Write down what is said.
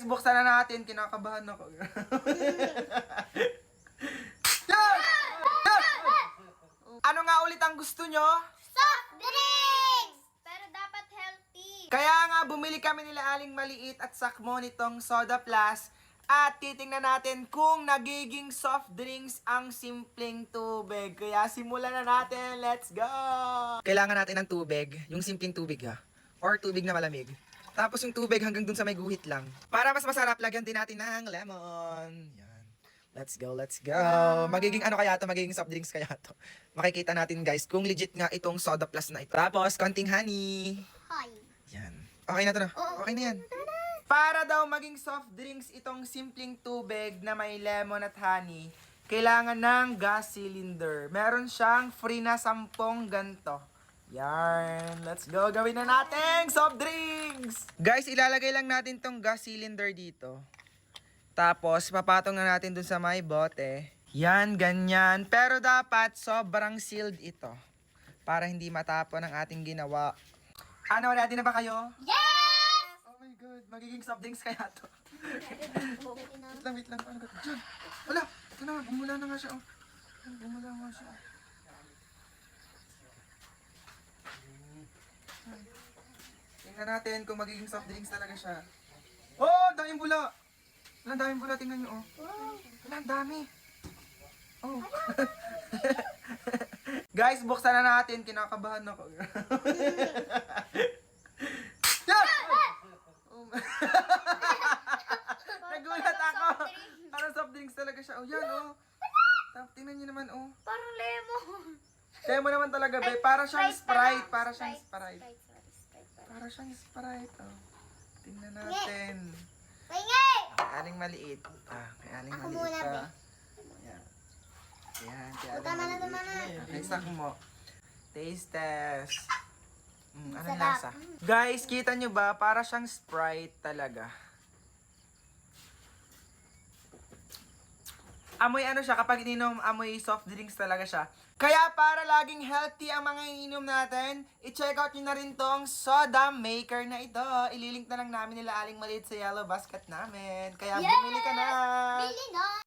Buksan na natin, kinakabahan ako. Ano nga ulit ang gusto nyo? Soft drinks! Pero dapat healthy. Kaya nga bumili kami nila Aling Maliit at Sakmo nitong Soda Plus at titingnan natin kung nagiging soft drinks ang simpleng tubig. Kaya simulan na natin. Let's go! Kailangan natin ng tubig, yung simpleng tubig ha, or tubig na malamig. Tapos yung tubig hanggang dun sa may guhit lang. Para mas masarap, lagyan din natin ng lemon. Yan. Let's go, let's go. Magiging ano kaya to? Magiging soft drinks kaya to? Makikita natin guys kung legit nga itong Soda Plus na ito. Tapos, konting honey. Hi. Yan. Okay na to na. Okay na yan. Para daw maging soft drinks itong simpleng tubig na may lemon at honey, kailangan ng gas cylinder. Meron siyang free na 10 ganto. Yan. Let's go. Gawin na natin soft drinks. Guys, ilalagay lang natin tong gas cylinder dito. Tapos, papatong na natin dun sa may bote. Yan, ganyan. Pero dapat sobrang sealed ito. Para hindi matapon ang ating ginawa. Ano, ready na ba kayo? Yes! Oh my God, magiging soft drinks kaya to. Wait lang. Ano ba? Diyan. Wala, ito na, bumula na nga siya. Oh. Bumula nga siya. Tingnan natin kung magiging soft drinks talaga siya. Oh, daming bula! Wala, daming bula. Tingnan nyo, oh. Wala, dami. Oh. Guys, buksan na natin. Kinakabahan ako. Nagulat ako. Parang soft drinks talaga siya. Oh, yan, oh. Tingnan nyo naman, oh. Parang lemon. Kaya mo naman talaga, be. Para siyang Sprite. Para siyang Sprite. Sprite. Para siyang Sprite, oh. Tingnan natin. Pahingi! Kay Aling Maliit. Kay Aling Ako Maliit. muna, be. Yan. Yan, kay Aling Tama na, Maliit. tama na. Okay, Sakmo. Taste test. Anong Sarap. lasa? Guys, kita nyo ba? Para siyang Sprite talaga. Amoy ano siya, kapag ininom, amoy soft drinks talaga siya. Kaya para laging healthy ang mga ininom natin, i-check out nyo na rin tong soda maker na ito. Ililink na lang namin nila Aling Maliit sa yellow basket namin. Kaya bumili ka na! Bili na!